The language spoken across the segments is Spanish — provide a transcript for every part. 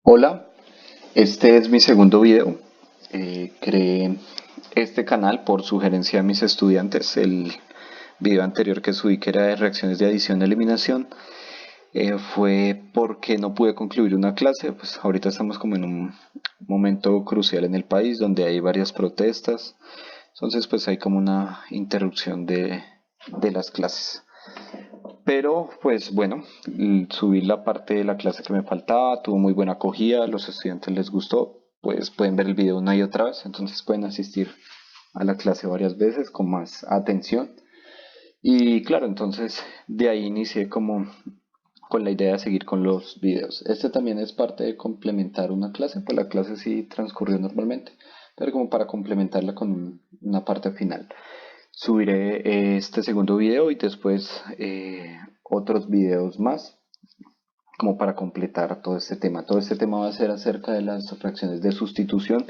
Hola, este es mi segundo video. Creé este canal por sugerencia de mis estudiantes. El video anterior que subí, que era de reacciones de adición y eliminación, fue porque no pude concluir una clase. Pues ahorita estamos como en un momento crucial en el país donde hay varias protestas. Entonces pues hay como una interrupción de las clases. Pero pues bueno, subí la parte de la clase que me faltaba, tuvo muy buena acogida, a los estudiantes les gustó, pues pueden ver el video una y otra vez, entonces pueden asistir a la clase varias veces con más atención. Y claro, entonces de ahí inicié como con la idea de seguir con los videos. Este también es parte de complementar una clase, pues la clase sí transcurrió normalmente, pero como para complementarla con una parte final. Subiré este segundo video y después otros videos más como para completar todo este tema. Todo este tema va a ser acerca de las reacciones de sustitución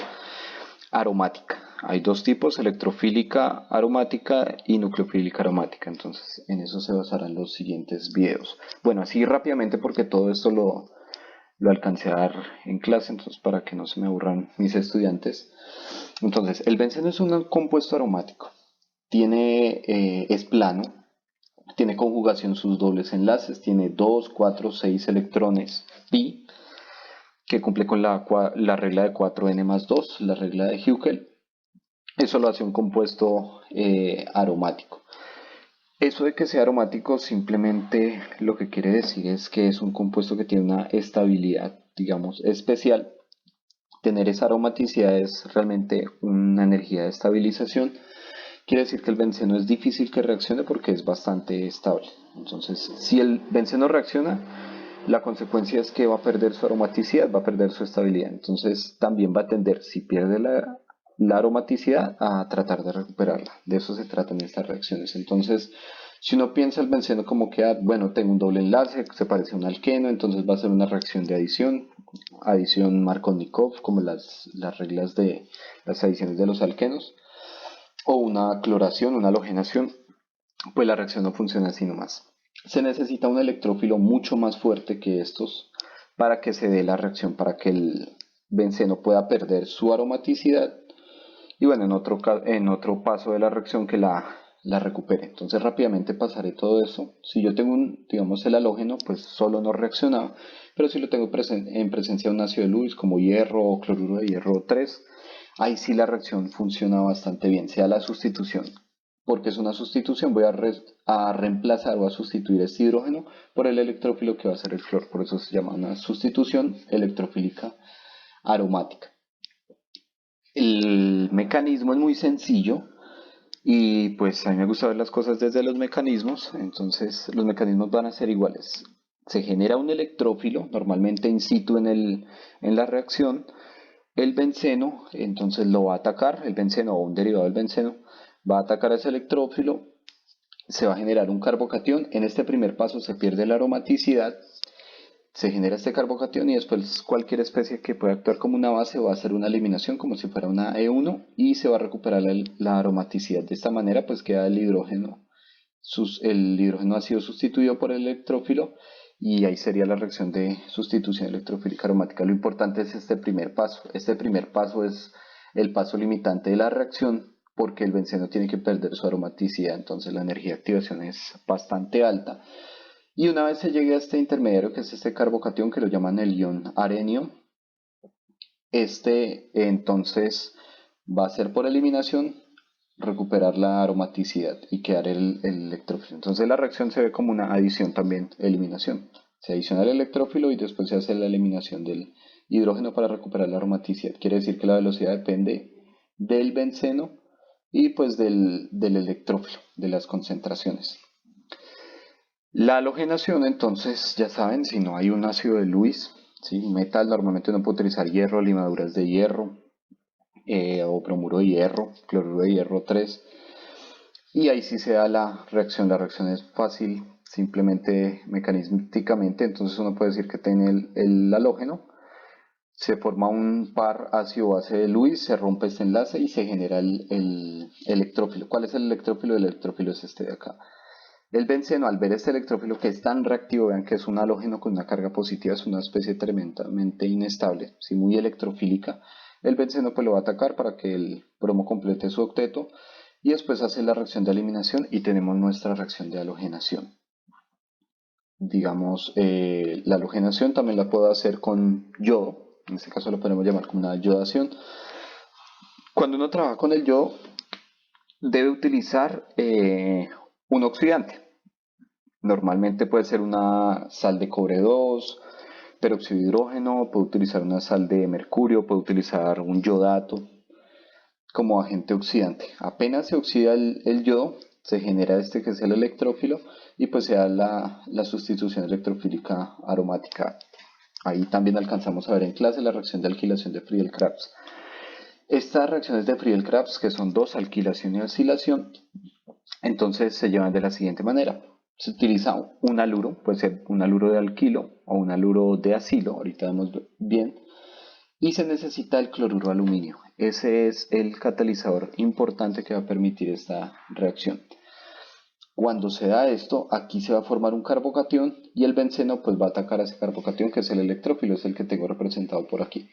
aromática. Hay dos tipos, electrofílica aromática y nucleofílica aromática. Entonces en eso se basarán los siguientes videos. Bueno, así rápidamente porque todo esto lo alcancé a dar en clase, entonces para que no se me aburran mis estudiantes. Entonces, el benceno es un compuesto aromático. Es plano, tiene conjugación sus dobles enlaces, tiene 2, 4, 6 electrones pi, que cumple con la regla de 4n más 2, la regla de Hückel. Eso lo hace un compuesto aromático. Eso de que sea aromático simplemente lo que quiere decir es que es un compuesto que tiene una estabilidad, digamos, especial. Tener esa aromaticidad es realmente una energía de estabilización. Quiere decir que el benceno es difícil que reaccione porque es bastante estable. Entonces, si el benceno reacciona, la consecuencia es que va a perder su aromaticidad, va a perder su estabilidad. Entonces, también va a tender, si pierde la aromaticidad, a tratar de recuperarla. De eso se tratan estas reacciones. Entonces, si uno piensa el benceno como que, bueno, tengo un doble enlace, se parece a un alqueno, entonces va a ser una reacción de adición Markovnikov, como las reglas de las adiciones de los alquenos o una cloración, una halogenación, pues la reacción no funciona así nomás. Se necesita un electrófilo mucho más fuerte que estos para que se dé la reacción, para que el benceno pueda perder su aromaticidad y bueno, en otro paso de la reacción que la recupere. Entonces rápidamente pasaré todo eso. Si yo tengo digamos, el halógeno, pues solo no reacciona, pero si lo tengo en presencia de un ácido de Lewis como hierro o cloruro de hierro 3, ahí sí la reacción funciona bastante bien, sea la sustitución. Porque es una sustitución, a reemplazar o a sustituir este hidrógeno por el electrófilo que va a ser el cloro. Por eso se llama una sustitución electrofílica aromática. El mecanismo es muy sencillo y pues a mí me gusta ver las cosas desde los mecanismos, entonces los mecanismos van a ser iguales. Se genera un electrófilo, normalmente in situ en la reacción, el benceno, entonces lo va a atacar, el benceno o un derivado del benceno, va a atacar a ese electrófilo, se va a generar un carbocatión, en este primer paso se pierde la aromaticidad, se genera este carbocatión y después cualquier especie que pueda actuar como una base va a hacer una eliminación como si fuera una E1 y se va a recuperar la aromaticidad. De esta manera pues queda el hidrógeno. El hidrógeno ha sido sustituido por el electrófilo y ahí sería la reacción de sustitución electrofílica aromática. Lo importante es este primer paso. Este primer paso es el paso limitante de la reacción porque el benceno tiene que perder su aromaticidad, entonces la energía de activación es bastante alta. Y una vez se llegue a este intermediario, que es este carbocatión, que lo llaman el ion arenio, este entonces va a ser por eliminación recuperar la aromaticidad y quedar el electrófilo. Entonces la reacción se ve como una adición también, eliminación. Se adiciona el electrófilo y después se hace la eliminación del hidrógeno para recuperar la aromaticidad. Quiere decir que la velocidad depende del benceno y pues del electrófilo, de las concentraciones. La halogenación, entonces, ya saben, si no hay un ácido de Lewis, ¿sí? Metal, normalmente uno puede utilizar hierro, limaduras de hierro, o bromuro de hierro, cloruro de hierro 3, y ahí sí se da la reacción es fácil, simplemente mecanísticamente, entonces uno puede decir que tiene el halógeno, se forma un par ácido-base de Lewis, se rompe este enlace y se genera el electrófilo. ¿Cuál es el electrófilo? El electrófilo es este de acá. El benceno, al ver este electrófilo que es tan reactivo, vean que es un halógeno con una carga positiva, es una especie tremendamente inestable, sí, muy electrofílica. El benceno pues lo va a atacar para que el bromo complete su octeto y después hace la reacción de eliminación y tenemos nuestra reacción de halogenación. Digamos, la halogenación también la puedo hacer con yodo, en este caso lo podemos llamar como una yodación. Cuando uno trabaja con el yodo, debe utilizar un oxidante. Normalmente puede ser una sal de cobre 2, peróxido de hidrógeno, puede utilizar una sal de mercurio, puede utilizar un yodato como agente oxidante. Apenas se oxida el yodo, se genera este que es el electrófilo y pues se da la sustitución electrofílica aromática. Ahí también alcanzamos a ver en clase la reacción de alquilación de Friedel-Crafts. Estas reacciones de Friedel-Crafts, que son dos, alquilación y oscilación, entonces se llevan de la siguiente manera. Se utiliza un haluro, puede ser un haluro de alquilo o un haluro de acilo, ahorita vemos bien, y se necesita el cloruro de aluminio. Ese es el catalizador importante que va a permitir esta reacción. Cuando se da esto, aquí se va a formar un carbocatión y el benceno pues va a atacar a ese carbocatión que es el electrófilo, es el que tengo representado por aquí.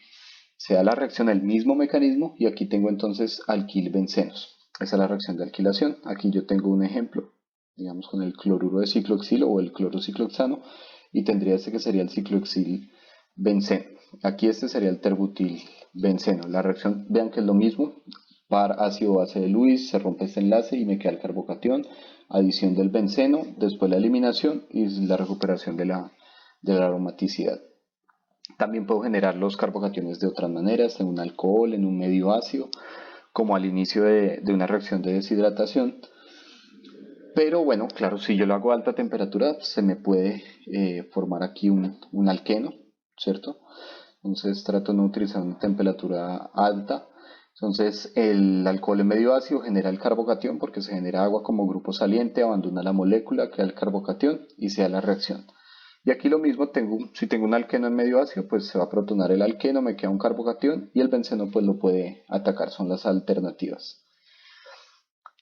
Se da la reacción del mismo mecanismo y aquí tengo entonces alquilbencenos. Esa es la reacción de alquilación. Aquí yo tengo un ejemplo, digamos con el cloruro de ciclohexilo o el clorociclohexano y tendría este que sería el ciclohexilbenceno. Aquí este sería el terbutilbenceno. La reacción, vean que es lo mismo, par ácido base de Lewis, se rompe este enlace y me queda el carbocatión, adición del benceno, después la eliminación y la recuperación de la aromaticidad. También puedo generar los carbocationes de otras maneras, en un alcohol, en un medio ácido, como al inicio de una reacción de deshidratación. Pero bueno, claro, si yo lo hago a alta temperatura, se me puede formar aquí un alqueno, ¿cierto? Entonces trato de no utilizar una temperatura alta. Entonces el alcohol en medio ácido genera el carbocatión porque se genera agua como grupo saliente, abandona la molécula, queda el carbocatión y se da la reacción. Y aquí lo mismo, si tengo un alqueno en medio ácido, pues se va a protonar el alqueno, me queda un carbocatión y el benceno pues lo puede atacar, son las alternativas.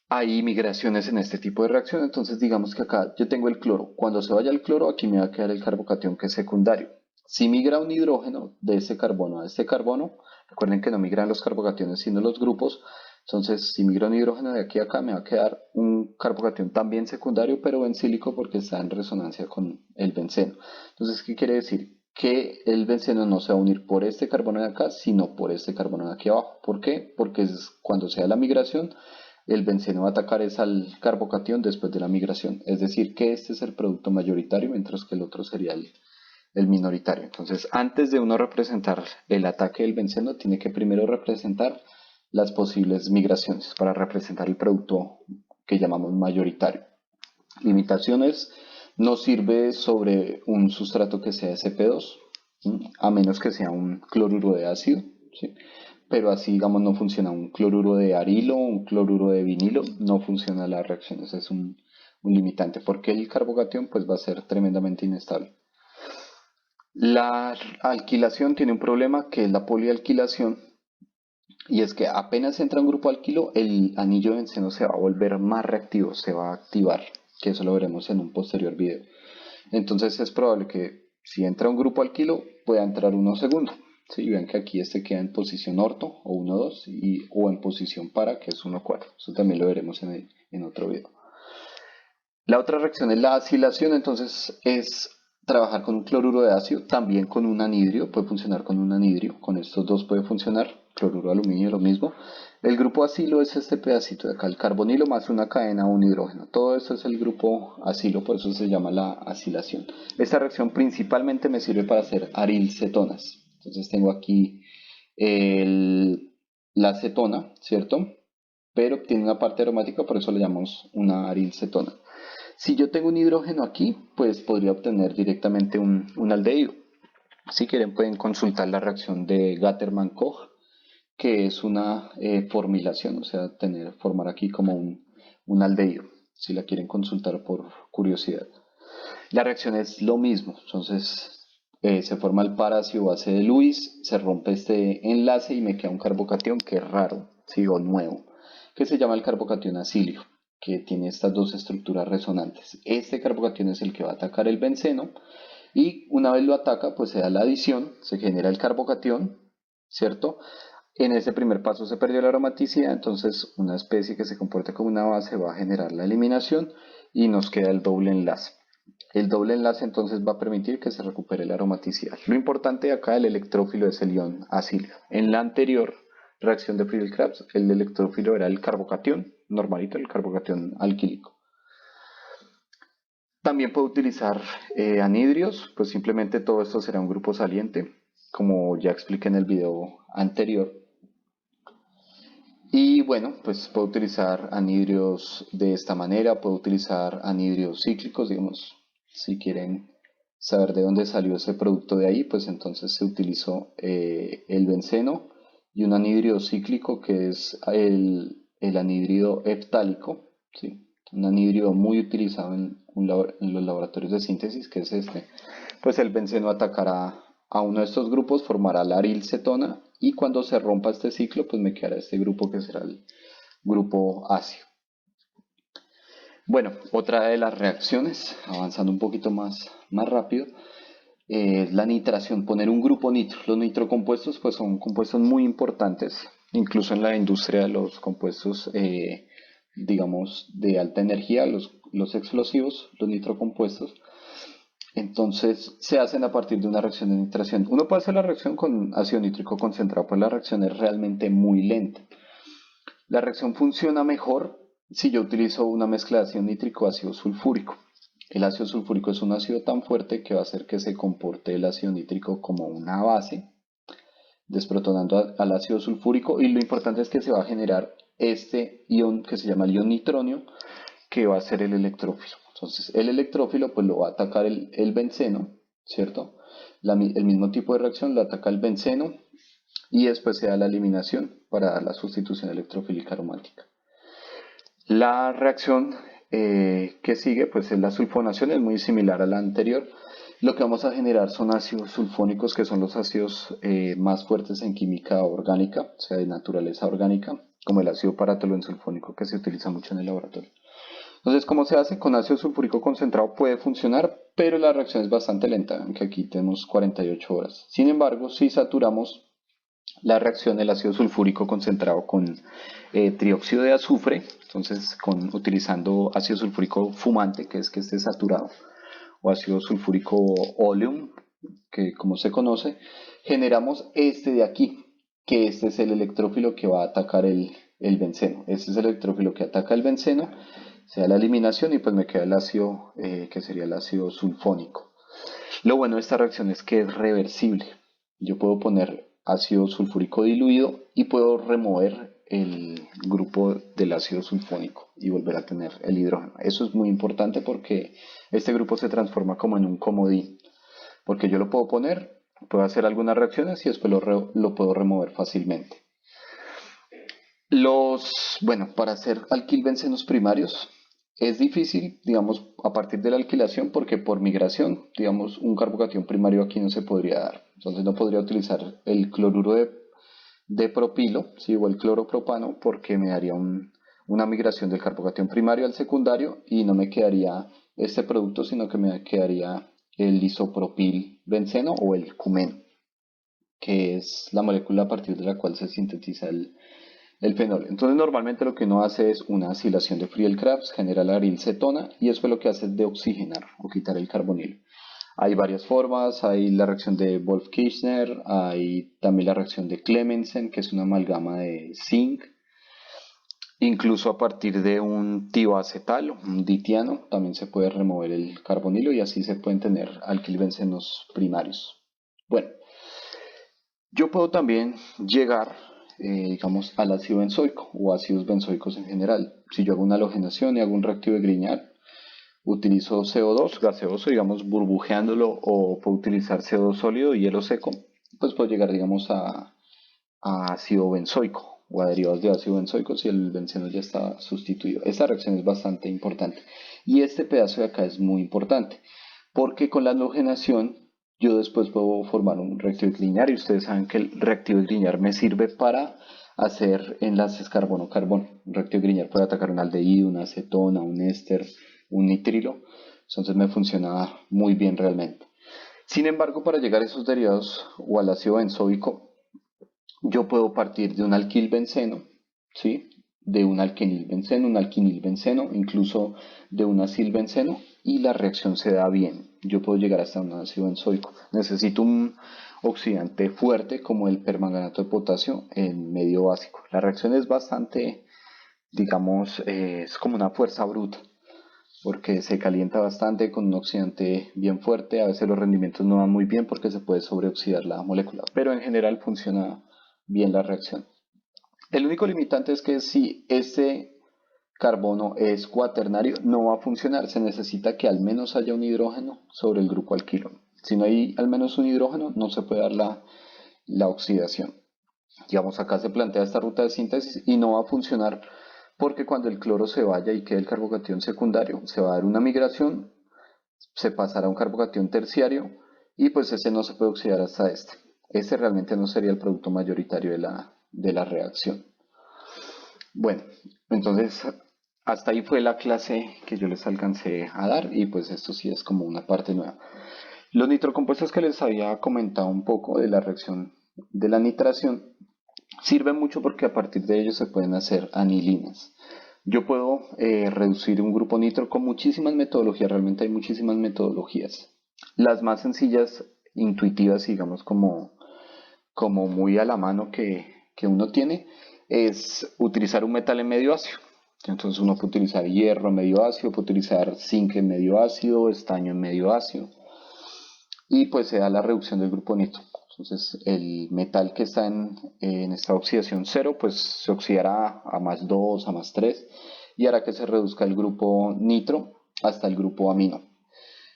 Hay migraciones en este tipo de reacción, entonces digamos que acá yo tengo el cloro. Cuando se vaya el cloro, aquí me va a quedar el carbocatión que es secundario. Si migra un hidrógeno de este carbono a este carbono, recuerden que no migran los carbocationes sino los grupos, entonces si migra un hidrógeno de aquí a acá me va a quedar un carbocatión también secundario pero bencílico porque está en resonancia con el benceno. Entonces, ¿qué quiere decir? Que el benceno no se va a unir por este carbono de acá, sino por este carbono de aquí abajo. ¿Por qué? Porque cuando sea la migración, el benceno va a atacar es al carbocatión después de la migración. Es decir, que este es el producto mayoritario, mientras que el otro sería el minoritario. Entonces, antes de uno representar el ataque del benceno, tiene que primero representar las posibles migraciones para representar el producto que llamamos mayoritario. Limitaciones: no sirve sobre un sustrato que sea Sp2, a menos que sea un cloruro de ácido, ¿sí? Pero así, digamos, no funciona un cloruro de arilo, un cloruro de vinilo, no funciona la reacción, ese es un limitante, porque el carbocatión pues va a ser tremendamente inestable. La alquilación tiene un problema que es la polialquilación, y es que apenas entra un grupo alquilo, el anillo de benceno se va a volver más reactivo, se va a activar, que eso lo veremos en un posterior video. Entonces es probable que si entra un grupo alquilo, pueda entrar uno segundo. ¿Sí? Vean que aquí este queda en posición orto o 1,2 o en posición para, que es 1,4. Eso también lo veremos en otro video. La otra reacción es la acilación, entonces es trabajar con un cloruro de ácido, también con un anhidrio, puede funcionar con un anhidrio, con estos dos puede funcionar, cloruro de aluminio lo mismo. El grupo acilo es este pedacito de acá, el carbonilo más una cadena, un hidrógeno, todo esto es el grupo acilo, por eso se llama la acilación. Esta reacción principalmente me sirve para hacer arilcetonas, entonces tengo aquí la acetona, ¿cierto? Pero tiene una parte aromática, por eso le llamamos una arilcetona. Si yo tengo un hidrógeno aquí, pues podría obtener directamente un aldehído. Si quieren pueden consultar la reacción de Gattermann-Koch, que es una formilación, o sea, formar aquí como un aldehído, si la quieren consultar por curiosidad. La reacción es lo mismo, entonces se forma el par-ácido base de Lewis, se rompe este enlace y me queda un carbocatión que es raro, ¿sí? O nuevo, que se llama el carbocatión acílico. que tiene estas dos estructuras resonantes. Este carbocatión es el que va a atacar el benceno y una vez lo ataca, pues se da la adición, se genera el carbocatión, ¿cierto? En ese primer paso se perdió la aromaticidad, entonces una especie que se comporta como una base va a generar la eliminación y nos queda el doble enlace. El doble enlace entonces va a permitir que se recupere la aromaticidad. Lo importante acá del electrófilo es el ion acilo. En la anterior reacción de Friedel-Crafts, el electrófilo era el carbocatión, normalito, el carbocatión alquílico. También puedo utilizar anhidrios, pues simplemente todo esto será un grupo saliente, como ya expliqué en el video anterior. Y bueno, pues puedo utilizar anhidrios de esta manera, puedo utilizar anhidrios cíclicos, digamos, si quieren saber de dónde salió ese producto de ahí, pues entonces se utilizó el benceno y un anhidrio cíclico que es el anhidrido heftálico, ¿sí? Un anhidrio muy utilizado en los laboratorios de síntesis, que es este. Pues el benceno atacará a uno de estos grupos, formará la arilcetona y cuando se rompa este ciclo, pues me quedará este grupo que será el grupo ácido. Bueno, otra de las reacciones, avanzando un poquito más rápido, es la nitración, poner un grupo nitro. Los nitrocompuestos pues son compuestos muy importantes, incluso en la industria de los compuestos, digamos, de alta energía, los explosivos, los nitrocompuestos. Entonces se hacen a partir de una reacción de nitración. Uno puede hacer la reacción con ácido nítrico concentrado, pues la reacción es realmente muy lenta. La reacción funciona mejor si yo utilizo una mezcla de ácido nítrico y ácido sulfúrico. El ácido sulfúrico es un ácido tan fuerte que va a hacer que se comporte el ácido nítrico como una base, desprotonando al ácido sulfúrico, y lo importante es que se va a generar este ion que se llama el ion nitronio, que va a ser el electrófilo. Entonces el electrófilo pues lo va a atacar el benceno, ¿cierto? El mismo tipo de reacción lo ataca el benceno y después se da la eliminación para dar la sustitución electrofílica aromática. La reacción que sigue pues es la sulfonación, es muy similar a la anterior. Lo que vamos a generar son ácidos sulfónicos, que son los ácidos más fuertes en química orgánica, o sea, de naturaleza orgánica, como el ácido paratoluensulfónico que se utiliza mucho en el laboratorio. Entonces, ¿cómo se hace? Con ácido sulfúrico concentrado puede funcionar, pero la reacción es bastante lenta, aunque aquí tenemos 48 horas. Sin embargo, si saturamos la reacción del ácido sulfúrico concentrado con trióxido de azufre, entonces utilizando ácido sulfúrico fumante, que es que esté saturado, o ácido sulfúrico oleum, que como se conoce, generamos este de aquí, que este es el electrófilo que va a atacar el benceno. Este es el electrófilo que ataca el benceno, se da la eliminación y pues me queda el ácido que sería el ácido sulfónico. Lo bueno de esta reacción es que es reversible. Yo puedo poner ácido sulfúrico diluido y puedo remover el grupo del ácido sulfónico y volver a tener el hidrógeno. Eso es muy importante porque este grupo se transforma como en un comodín, porque yo lo puedo poner, puedo hacer algunas reacciones y después lo puedo remover fácilmente. Bueno, para hacer alquilbencenos primarios es difícil, digamos, a partir de la alquilación, porque por migración, digamos, un carbocatión primario aquí no se podría dar. Entonces no podría utilizar el cloruro de propilo, ¿sí? O el cloropropano, porque me daría una migración del carbocatión primario al secundario y no me quedaría este producto, sino que me quedaría el isopropil benceno o el cumeno, que es la molécula a partir de la cual se sintetiza el fenol. Entonces normalmente lo que uno hace es una acilación de Friedel-Crafts, genera la arilcetona y después lo que hace es deoxigenar o quitar el carbonilo. Hay varias formas, hay la reacción de Wolff-Kishner, hay también la reacción de Clemensen, que es una amalgama de zinc. Incluso a partir de un tioacetal, un ditiano, también se puede remover el carbonilo y así se pueden tener alquilbencenos primarios. Bueno, yo puedo también llegar, digamos, al ácido benzoico o ácidos benzoicos en general. Si yo hago una halogenación y hago un reactivo de Grignard, utilizo CO2 gaseoso, digamos, burbujeándolo, o puedo utilizar CO2 sólido y hielo seco, pues puedo llegar, digamos, a ácido benzoico o a derivados de ácido benzoico si el benceno ya está sustituido. Esta reacción es bastante importante. Y este pedazo de acá es muy importante, porque con la halogenación yo después puedo formar un reactivo de Grignard y ustedes saben que el reactivo de Grignard me sirve para hacer enlaces carbono-carbono. Un reactivo de Grignard puede atacar un aldehído, una acetona, un éster, un nitrilo. Entonces me funciona muy bien realmente. Sin embargo, para llegar a esos derivados o al ácido benzóico, yo puedo partir de un alquilbenceno, ¿sí? De un alquenilbenceno, un alquinilbenceno, incluso de un acilbenceno, y la reacción se da bien. Yo puedo llegar hasta un ácido benzoico. Necesito un oxidante fuerte como el permanganato de potasio en medio básico. La reacción es bastante, digamos, es como una fuerza bruta, porque se calienta bastante con un oxidante bien fuerte. A veces los rendimientos no van muy bien porque se puede sobreoxidar la molécula, pero en general funciona bien la reacción. El único limitante es que si este carbono es cuaternario, no va a funcionar. Se necesita que al menos haya un hidrógeno sobre el grupo alquilo. Si no hay al menos un hidrógeno, no se puede dar la oxidación. Digamos, acá se plantea esta ruta de síntesis y no va a funcionar porque cuando el cloro se vaya y quede el carbocatión secundario, se va a dar una migración, se pasará a un carbocatión terciario y pues ese no se puede oxidar hasta este. Ese realmente no sería el producto mayoritario de la reacción. Bueno, entonces hasta ahí fue la clase que yo les alcancé a dar y pues esto sí es como una parte nueva. Los nitrocompuestos que les había comentado un poco de la reacción de la nitración sirven mucho porque a partir de ellos se pueden hacer anilinas. Yo puedo reducir un grupo nitro con muchísimas metodologías, realmente hay muchísimas metodologías. Las más sencillas, intuitivas, digamos como muy a la mano que uno tiene, es utilizar un metal en medio ácido. Entonces uno puede utilizar hierro en medio ácido, puede utilizar zinc en medio ácido, estaño en medio ácido y pues se da la reducción del grupo nitro. Entonces el metal que está en esta oxidación cero pues se oxidará a más 2, a más 3 y hará que se reduzca el grupo nitro hasta el grupo amino.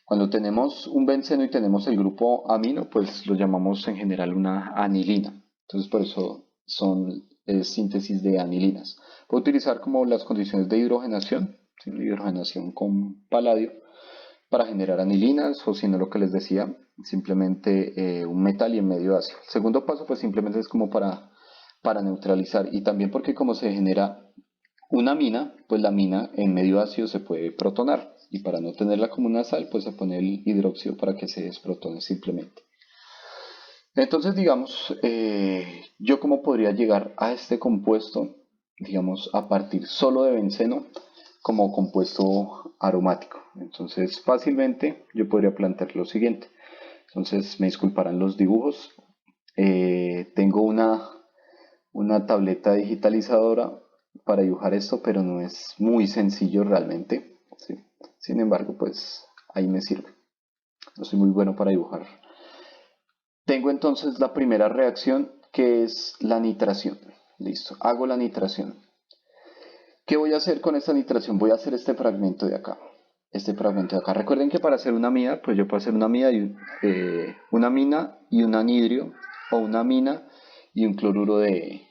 Cuando tenemos un benceno y tenemos el grupo amino, pues lo llamamos en general una anilina. Entonces por eso son síntesis de anilinas. Puedo utilizar como las condiciones de hidrogenación, ¿sí? Hidrogenación con paladio, para generar anilinas o si no lo que les decía, simplemente un metal y en medio ácido. El segundo paso pues simplemente es como para neutralizar y también porque como se genera una mina, pues la mina en medio ácido se puede protonar y para no tenerla como una sal pues se pone el hidróxido para que se desprotone simplemente. Entonces digamos, yo cómo podría llegar a este compuesto, digamos a partir solo de benceno como compuesto aromático. Entonces fácilmente yo podría plantear lo siguiente. Entonces me disculparán los dibujos. Tengo una tableta digitalizadora para dibujar esto, pero no es muy sencillo realmente, ¿sí? Sin embargo, pues ahí me sirve. No soy muy bueno para dibujar. Tengo entonces la primera reacción que es la nitración. Listo, hago la nitración. ¿Qué voy a hacer con esta nitración? Voy a hacer este fragmento de acá. Este fragmento de acá. Recuerden que para hacer una amida, pues yo puedo hacer una amida y una amina y un anhidrio o una amina y un cloruro de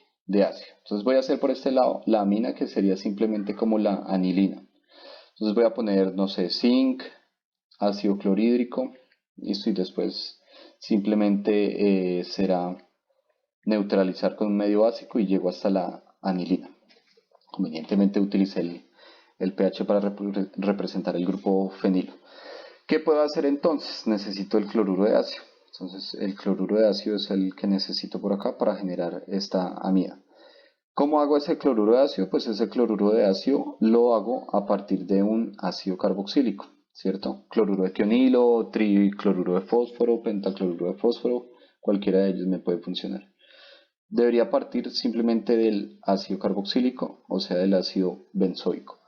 ácido. Entonces voy a hacer por este lado la amina que sería simplemente como la anilina. Entonces voy a poner, no sé, zinc, ácido clorhídrico, listo, y después simplemente será neutralizar con un medio básico y llego hasta la anilina. Convenientemente utilicé el pH para representar el grupo fenilo. ¿Qué puedo hacer entonces? Necesito el cloruro de ácido. Entonces el cloruro de ácido es el que necesito por acá para generar esta amida. ¿Cómo hago ese cloruro de ácido? Pues ese cloruro de ácido lo hago a partir de un ácido carboxílico, ¿cierto? Cloruro de tionilo, tricloruro de fósforo, pentacloruro de fósforo, cualquiera de ellos me puede funcionar. Debería partir simplemente del ácido carboxílico, o sea, del ácido benzoico.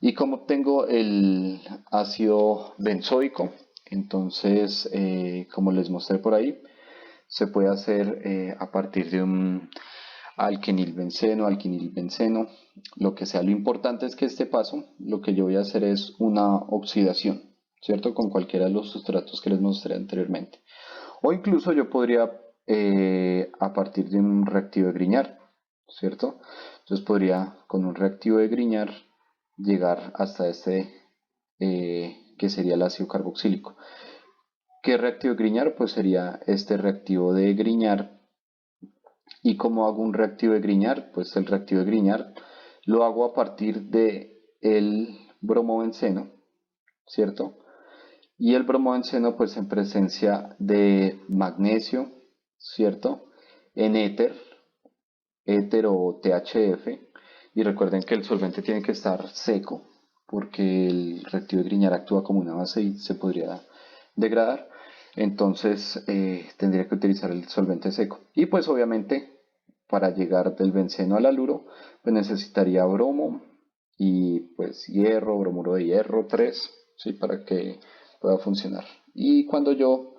Y como obtengo el ácido benzoico, entonces, como les mostré por ahí, se puede hacer a partir de un alquinilbenceno, lo que sea. Lo importante es que este paso, lo que yo voy a hacer es una oxidación, ¿cierto? Con cualquiera de los sustratos que les mostré anteriormente. O incluso yo podría, a partir de un reactivo de Grignard, ¿cierto? Entonces podría, con un reactivo de Grignard, llegar hasta este, que sería el ácido carboxílico. ¿Qué reactivo de Grignard? Pues sería este reactivo de Grignard ¿Y cómo hago un reactivo de Grignard? Pues el reactivo de Grignard lo hago a partir de el bromobenceno, ¿cierto? Y el bromobenceno pues en presencia de magnesio, ¿cierto? En éter o THF. Y recuerden que el solvente tiene que estar seco porque el reactivo de Grignard actúa como una base y se podría degradar. Entonces tendría que utilizar el solvente seco. Y pues obviamente para llegar del benceno al haluro pues necesitaría bromo y pues hierro, bromuro de hierro 3, ¿sí? Para que pueda funcionar. Y cuando yo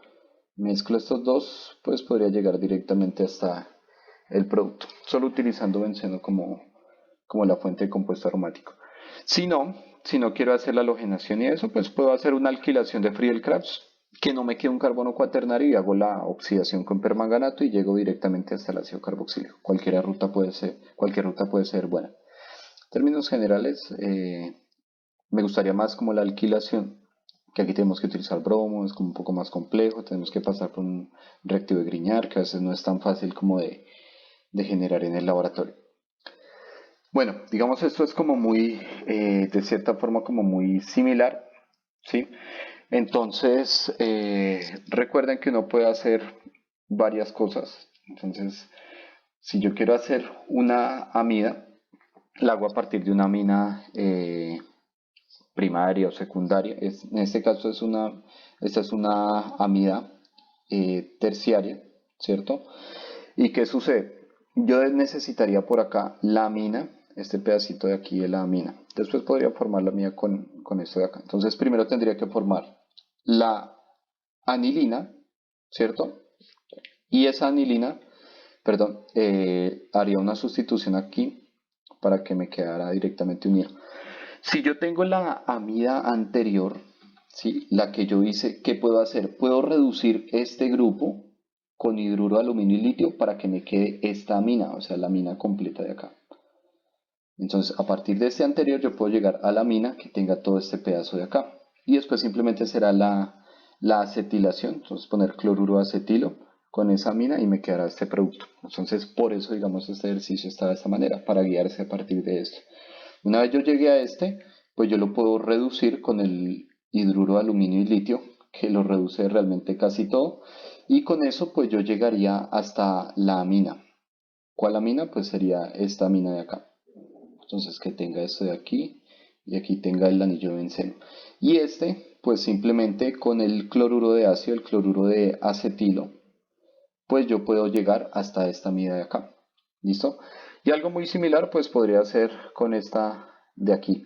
mezclo estos dos pues podría llegar directamente hasta el producto, solo utilizando benceno como la fuente de compuesto aromático. Si no quiero hacer la halogenación y eso, pues puedo hacer una alquilación de Friedel-Crafts, que no me quede un carbono cuaternario y hago la oxidación con permanganato y llego directamente hasta el ácido carboxílico. Cualquier ruta puede ser buena. En términos generales, me gustaría más como la alquilación, que aquí tenemos que utilizar bromo, es como un poco más complejo, tenemos que pasar por un reactivo de Grignard, que a veces no es tan fácil como de generar en el laboratorio. Bueno, digamos esto es como muy, de cierta forma como muy similar, ¿sí? Entonces, recuerden que uno puede hacer varias cosas. Entonces, si yo quiero hacer una amida, la hago a partir de una amina primaria o secundaria. En este caso esta es una amida terciaria, ¿cierto? ¿Y qué sucede? Yo necesitaría por acá la amina, este pedacito de aquí de la amina. Después podría formar la mía con esto de acá. Entonces primero tendría que formar la anilina, ¿cierto? Y esa anilina, perdón, haría una sustitución aquí para que me quedara directamente unido. Si yo tengo la amida anterior, ¿sí? La que yo hice, ¿qué puedo hacer? Puedo reducir este grupo con hidruro de aluminio y litio para que me quede esta amina, o sea, la amina completa de acá. Entonces, a partir de este anterior, yo puedo llegar a la amina que tenga todo este pedazo de acá. Y después simplemente será la acetilación, entonces poner cloruro de acetilo con esa amina y me quedará este producto. Entonces, por eso, digamos, este ejercicio está de esta manera, para guiarse a partir de esto. Una vez yo llegué a este, pues yo lo puedo reducir con el hidruro de aluminio y litio, que lo reduce realmente casi todo. Y con eso, pues yo llegaría hasta la amina. ¿Cuál amina? Pues sería esta amina de acá. Entonces que tenga esto de aquí y aquí tenga el anillo de benceno. Y este, pues simplemente con el cloruro de ácido, el cloruro de acetilo, pues yo puedo llegar hasta esta amida de acá. ¿Listo? Y algo muy similar pues podría ser con esta de aquí.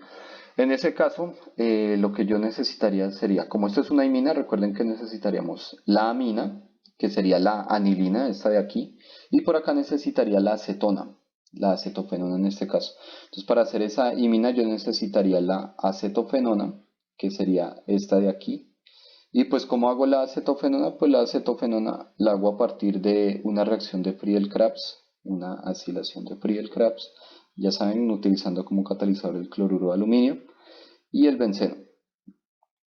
En ese caso, lo que yo necesitaría sería, como esto es una imina, recuerden que necesitaríamos la amina, que sería la anilina, esta de aquí, y por acá necesitaría la acetona, la acetofenona en este caso. Entonces, para hacer esa imina yo necesitaría la acetofenona, que sería esta de aquí. Y pues, ¿cómo hago la acetofenona? Pues la acetofenona la hago a partir de una reacción de Friedel-Crafts, una acilación de Friedel-Crafts, ya saben, utilizando como catalizador el cloruro de aluminio y el benceno.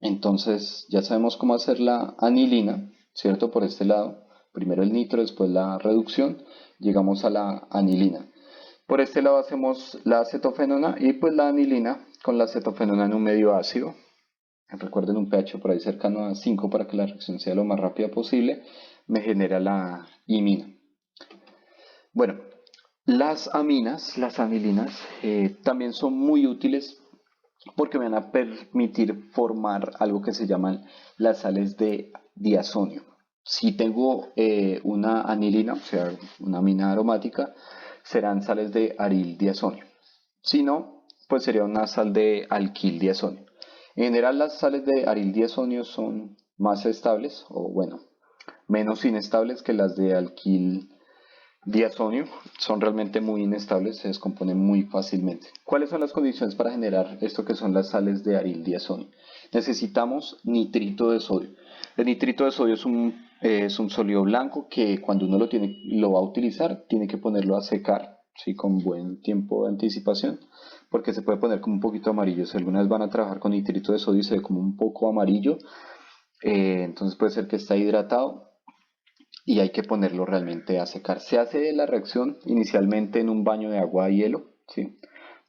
Entonces ya sabemos cómo hacer la anilina, ¿cierto? Por este lado, primero el nitro, después la reducción, llegamos a la anilina. Por este lado hacemos la acetofenona y pues la anilina con la acetofenona en un medio ácido. Recuerden un pH por ahí cercano a 5 para que la reacción sea lo más rápida posible, me genera la imina. Bueno, las aminas, las anilinas, también son muy útiles porque me van a permitir formar algo que se llaman las sales de diazonio. Si tengo una anilina, o sea, una amina aromática, serán sales de aril diazonio. Si no, pues sería una sal de alquil diazonio. En general, las sales de aril diazonio son más estables, o bueno, menos inestables que las de alquil diazonio, son realmente muy inestables, se descomponen muy fácilmente. ¿Cuáles son las condiciones para generar esto que son las sales de aril diazonio? Necesitamos nitrito de sodio. El nitrito de sodio es un sólido blanco que cuando uno lo va a utilizar, tiene que ponerlo a secar, ¿sí? Con buen tiempo de anticipación, porque se puede poner como un poquito amarillo. Si algunas van a trabajar con nitrito de sodio y se ve como un poco amarillo, entonces puede ser que está hidratado. y hay que ponerlo realmente a secar. Se hace la reacción inicialmente en un baño de agua y hielo, ¿sí?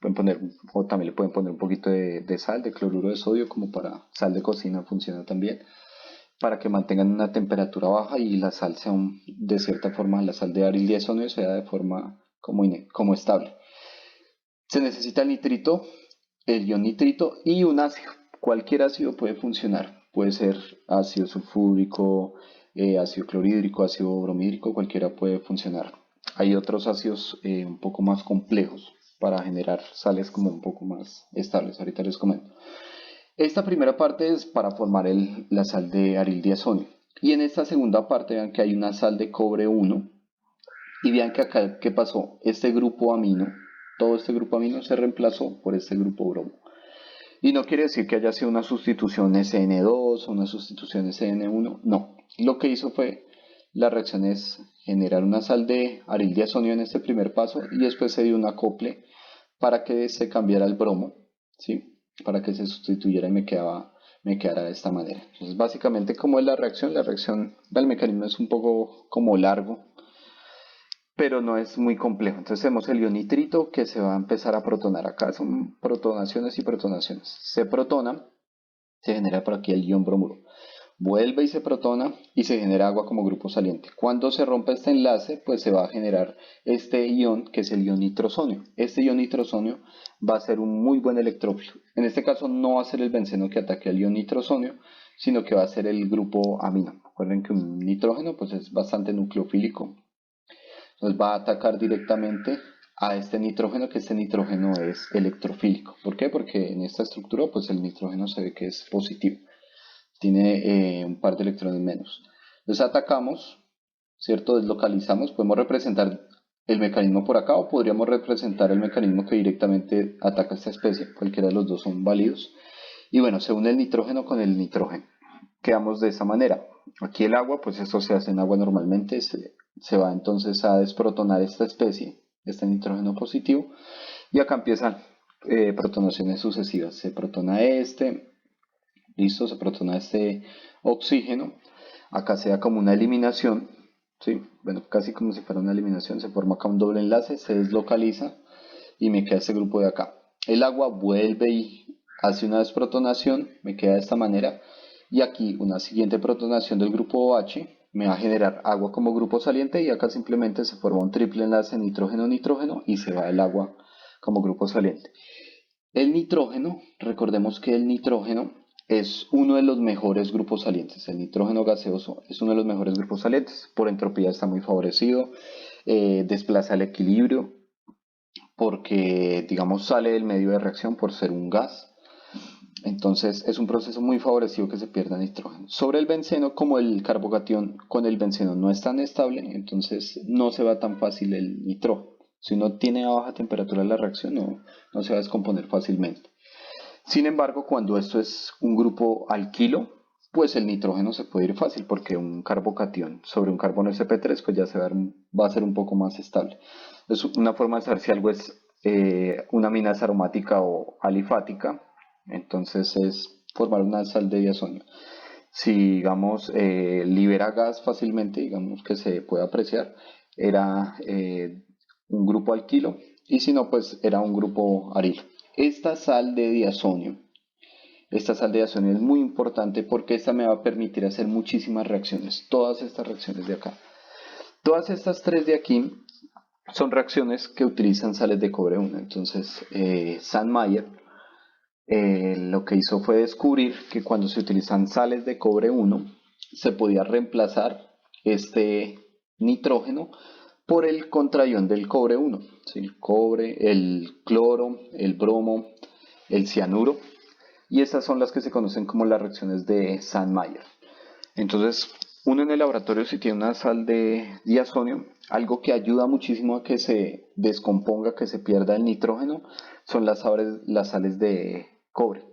Pueden poner, o también le pueden poner un poquito de sal, de cloruro de sodio, como para sal de cocina funciona también, para que mantengan una temperatura baja y la sal sea de cierta forma, la sal de aril diazonio sea de forma como estable. Se necesita el nitrito, el ion nitrito y un ácido. Cualquier ácido puede funcionar. Puede ser ácido sulfúrico, ácido clorhídrico, ácido bromhídrico, cualquiera puede funcionar. Hay otros ácidos un poco más complejos para generar sales como un poco más estables. Ahorita les comento. Esta primera parte es para formar la sal de aril diazonio. Y en esta segunda parte vean que hay una sal de cobre 1. Y vean que acá, ¿qué pasó? Este grupo amino, todo este grupo amino se reemplazó por este grupo bromo. Y no quiere decir que haya sido una sustitución SN2 o una sustitución SN1, no. Lo que hizo fue, la reacción es generar una sal de aril diazonio en este primer paso y después se dio un acople para que se cambiara el bromo, ¿sí? Para que se sustituyera y me quedara de esta manera. Entonces, básicamente, ¿cómo es la reacción del mecanismo es un poco como largo, pero no es muy complejo. Entonces tenemos el ion nitrito que se va a empezar a protonar. Acá son protonaciones y protonaciones. Se protona, se genera por aquí el ion bromuro. Vuelve y se protona y se genera agua como grupo saliente. Cuando se rompe este enlace, pues se va a generar este ion que es el ion nitrosonio. Este ion nitrosonio va a ser un muy buen electrófilo. En este caso no va a ser el benceno que ataque al ion nitrosonio, sino que va a ser el grupo amino. Recuerden que un nitrógeno pues es bastante nucleofílico, nos va a atacar directamente a este nitrógeno, que este nitrógeno es electrofílico. ¿Por qué? Porque en esta estructura pues el nitrógeno se ve que es positivo, tiene un par de electrones menos. Entonces atacamos, ¿cierto? Deslocalizamos, podemos representar el mecanismo por acá o podríamos representar el mecanismo que directamente ataca a esta especie, cualquiera de los dos son válidos. Y bueno, se une el nitrógeno con el nitrógeno. Quedamos de esa manera. Aquí el agua, pues esto se hace en agua normalmente, se va entonces a desprotonar esta especie, este nitrógeno positivo, y acá empiezan protonaciones sucesivas. Se protona este, listo, se protona este oxígeno, acá se da como una eliminación, ¿sí? Bueno, casi como si fuera una eliminación, se forma acá un doble enlace, se deslocaliza y me queda este grupo de acá. El agua vuelve y hace una desprotonación, me queda de esta manera, y aquí una siguiente protonación del grupo OH me va a generar agua como grupo saliente y acá simplemente se forma un triple enlace nitrógeno-nitrógeno y se va el agua como grupo saliente. El nitrógeno, recordemos que el nitrógeno es uno de los mejores grupos salientes. El nitrógeno gaseoso es uno de los mejores grupos salientes. Por entropía está muy favorecido, desplaza el equilibrio porque, digamos, sale del medio de reacción por ser un gas. Entonces es un proceso muy favorecido que se pierda nitrógeno. Sobre el benceno, como el carbocatión con el benceno no es tan estable, entonces no se va tan fácil el nitrógeno. Si uno tiene a baja temperatura la reacción, no se va a descomponer fácilmente. Sin embargo, cuando esto es un grupo alquilo, pues el nitrógeno se puede ir fácil porque un carbocatión sobre un carbono sp3 pues ya va a ser un poco más estable. Es una forma de saber si algo es una amilasa aromática o alifática, entonces es formar una sal de diazonio. Si digamos libera gas fácilmente, digamos que se puede apreciar, era un grupo alquilo y si no pues era un grupo arilo. Esta sal de diazonio es muy importante porque esta me va a permitir hacer muchísimas reacciones, todas estas reacciones de acá. Todas estas tres de aquí son reacciones que utilizan sales de cobre 1. Entonces, Sandmeyer lo que hizo fue descubrir que cuando se utilizan sales de cobre 1, se podía reemplazar este nitrógeno por el contraión del cobre 1. ¿Sí? El cobre, el cloro, el bromo, el cianuro. Y estas son las que se conocen como las reacciones de Sandmeyer. Entonces, uno en el laboratorio si tiene una sal de diazonio, algo que ayuda muchísimo a que se descomponga, que se pierda el nitrógeno, son las sales de cobre.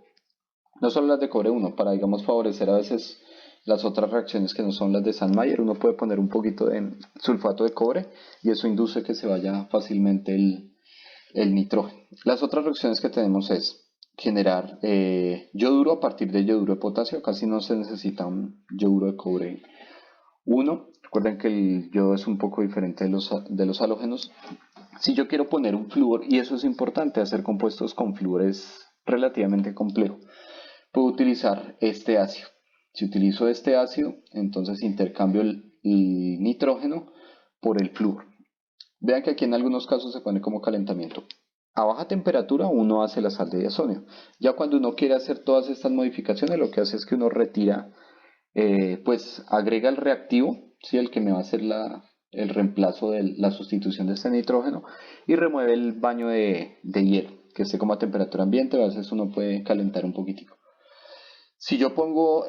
No solo las de cobre 1, para digamos favorecer a veces las otras reacciones que no son las de Sandmeyer, uno puede poner un poquito de sulfato de cobre y eso induce que se vaya fácilmente el nitrógeno. Las otras reacciones que tenemos es generar yoduro a partir de yoduro de potasio. Casi no se necesita un yoduro de cobre 1 Recuerden que el yodo es un poco diferente de los halógenos. Si yo quiero poner un flúor, y eso es importante, hacer compuestos con flúor es relativamente complejo, puedo utilizar este ácido. Si utilizo este ácido, entonces intercambio el nitrógeno por el flúor. Vean que aquí en algunos casos se pone como calentamiento. A baja temperatura uno hace la sal de diazonio. Ya cuando uno quiere hacer todas estas modificaciones, lo que hace es que uno retira, pues agrega el reactivo, ¿sí? El que me va a hacer el reemplazo de la sustitución de este nitrógeno, y remueve el baño de hielo, que esté como a temperatura ambiente. A veces uno puede calentar un poquitico. Si yo pongo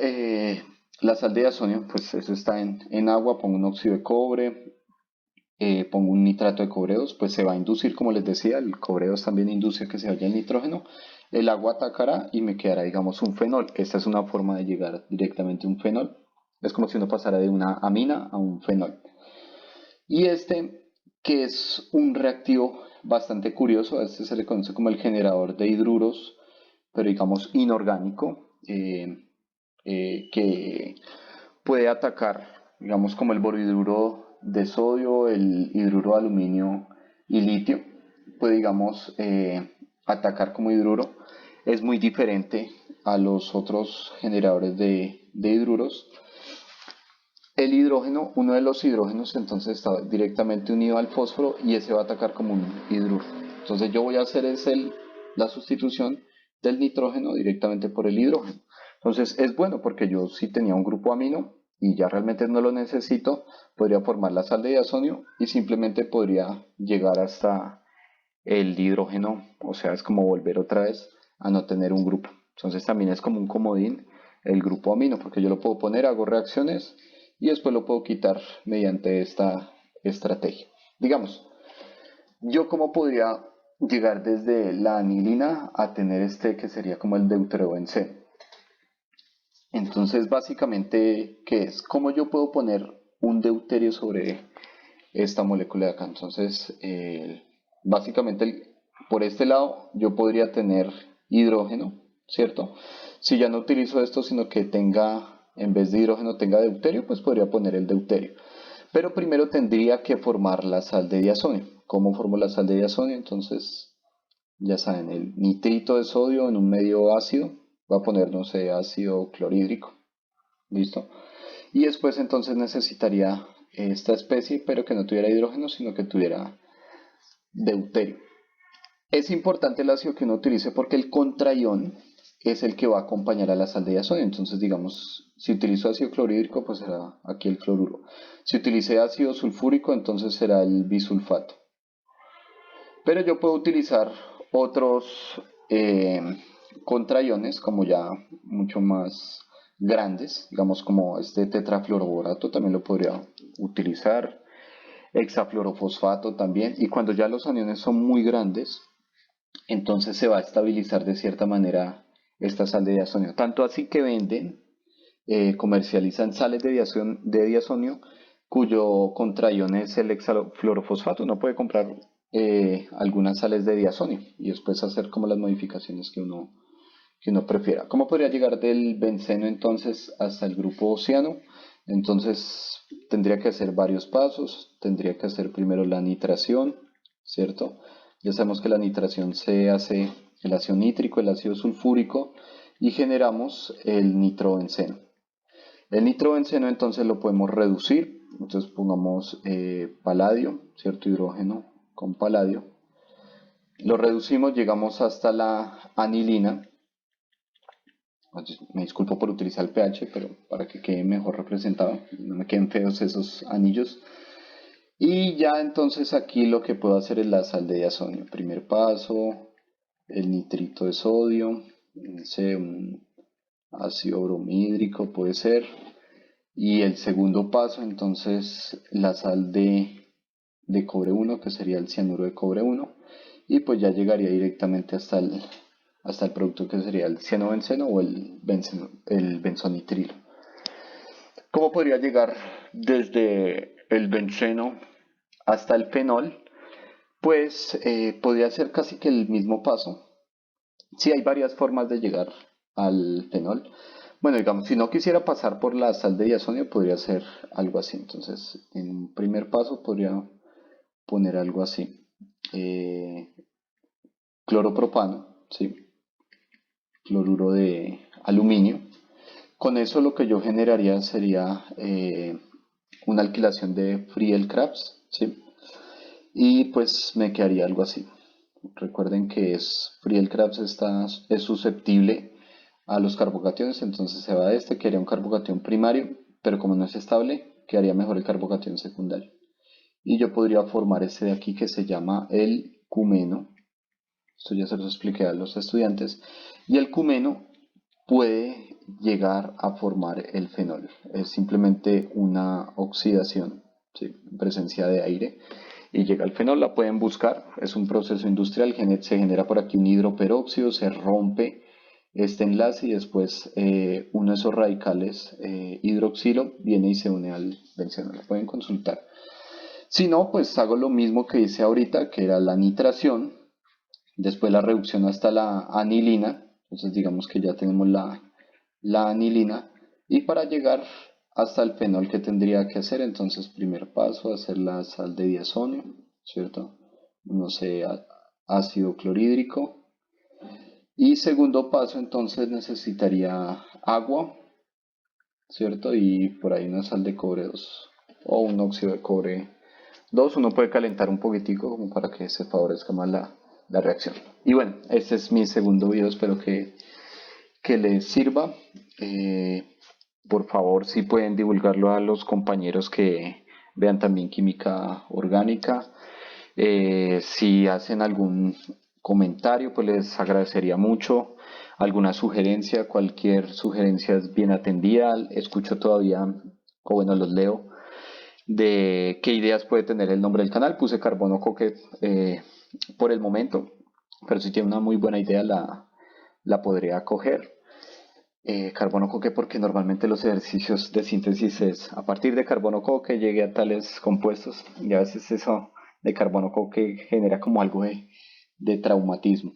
la sal de diazonio, pues eso está en agua, pongo un óxido de cobre, pongo un nitrato de cobre 2, pues se va a inducir, como les decía, el cobre 2 también induce que se vaya el nitrógeno, el agua atacará y me quedará, digamos, un fenol. Esta es una forma de llegar directamente a un fenol. Es como si uno pasara de una amina a un fenol. Y este, que es un reactivo bastante curioso, a este se le conoce como el generador de hidruros, pero digamos inorgánico, que puede atacar, digamos, como el borhidruro de sodio, el hidruro de aluminio y litio, puede, digamos, atacar como hidruro. Es muy diferente a los otros generadores de hidruros. El hidrógeno, uno de los hidrógenos, entonces está directamente unido al fósforo y ese va a atacar como un hidruro. Entonces yo voy a hacer la sustitución del nitrógeno directamente por el hidrógeno. Entonces es bueno porque yo si tenía un grupo amino y ya realmente no lo necesito, podría formar la sal de diazonio y simplemente podría llegar hasta el hidrógeno, o sea, es como volver otra vez a no tener un grupo. Entonces también es como un comodín el grupo amino, porque yo lo puedo poner, hago reacciones y después lo puedo quitar mediante esta estrategia. Digamos, yo cómo podría llegar desde la anilina a tener este que sería como el deuterobenceno. Entonces básicamente, ¿qué es? ¿Cómo yo puedo poner un deuterio sobre esta molécula de acá? Entonces, básicamente por este lado yo podría tener hidrógeno, ¿cierto? Si ya no utilizo esto, sino que tenga, en vez de hidrógeno tenga deuterio, pues podría poner el deuterio. Pero primero tendría que formar la sal de diazonio. ¿Cómo formo la sal de diazonio? Entonces, ya saben, el nitrito de sodio en un medio ácido, va a poner, no sé, ácido clorhídrico, ¿listo? Y después entonces necesitaría esta especie, pero que no tuviera hidrógeno, sino que tuviera deuterio. Es importante el ácido que uno utilice porque el contraión es el que va a acompañar a la sal de diazonio. Entonces, digamos, si utilizo ácido clorhídrico, pues será aquí el cloruro. Si utilicé ácido sulfúrico, entonces será el bisulfato. Pero yo puedo utilizar otros contraiones como ya mucho más grandes, digamos como este tetrafluoroborato también lo podría utilizar, hexafluorofosfato también, y cuando ya los aniones son muy grandes, entonces se va a estabilizar de cierta manera esta sal de diazonio. Tanto así que venden, comercializan sales de diazonio cuyo contraion es el hexafluorofosfato. Uno puede comprar algunas sales de diazonio y después hacer como las modificaciones que uno prefiera. ¿Cómo podría llegar del benceno entonces hasta el grupo oceano? Entonces tendría que hacer varios pasos. Tendría que hacer primero la nitración, ¿cierto? Ya sabemos que la nitración se hace el ácido nítrico, el ácido sulfúrico y generamos el nitrobenceno. El nitrobenceno entonces lo podemos reducir. Entonces pongamos paladio, ¿cierto? Hidrógeno con paladio. Lo reducimos, llegamos hasta la anilina. Me disculpo por utilizar el pH, pero para que quede mejor representado, no me queden feos esos anillos. Y ya entonces aquí lo que puedo hacer es la sal de diazonio. Primer paso, el nitrito de sodio, un ácido bromhídrico puede ser. Y el segundo paso, entonces, la sal de cobre 1, que sería el cianuro de cobre 1. Y pues ya llegaría directamente hasta el producto que sería el cianobenceno o el benzonitrilo. ¿Cómo podría llegar desde el benceno hasta el fenol? Pues podría ser casi que el mismo paso. Sí, hay varias formas de llegar al fenol. Bueno, digamos, si no quisiera pasar por la sal de diazonio, podría hacer algo así. Entonces, en un primer paso podría poner algo así. Eh, Cloropropano, ¿sí? Cloruro de aluminio. Con eso lo que yo generaría sería una alquilación de Friedel-Crafts, ¿sí? Y pues me quedaría algo así. Recuerden que Friedel-Crafts es susceptible a los carbocationes, entonces se va de este, quedaría un carbocatión primario, pero como no es estable, quedaría mejor el carbocatión secundario. Y yo podría formar este de aquí que se llama el cumeno. Esto ya se los expliqué a los estudiantes. Y el cumeno puede llegar a formar el fenol. Es simplemente una oxidación, ¿sí? Presencia de aire y llega al fenol. La pueden buscar, es un proceso industrial, se genera por aquí un hidroperóxido, se rompe este enlace y después uno de esos radicales hidroxilo viene y se une al benceno. Lo pueden consultar. Si no, pues hago lo mismo que hice ahorita, que era la nitración, después la reducción hasta la anilina, entonces digamos que ya tenemos la anilina, y para llegar hasta el fenol que tendría que hacer, entonces primer paso, hacer la sal de diazonio, ¿cierto? No sé, ácido clorhídrico. Y segundo paso, entonces necesitaría agua, ¿cierto? Y por ahí una sal de cobre 2 o un óxido de cobre 2. Uno puede calentar un poquitico como para que se favorezca más la reacción. Y bueno, este es mi segundo video, espero que les sirva. Por favor, si pueden divulgarlo a los compañeros que vean también química orgánica. Si hacen algún comentario, pues les agradecería mucho. Alguna sugerencia, cualquier sugerencia es bien atendida. Escucho todavía, o bueno, los leo, de qué ideas puede tener el nombre del canal. Puse Carbono Coque por el momento, pero si tiene una muy buena idea la podría coger. Carbono coque porque normalmente los ejercicios de síntesis es a partir de carbono coque llegue a tales compuestos y a veces eso de carbono coque genera como algo de traumatismo.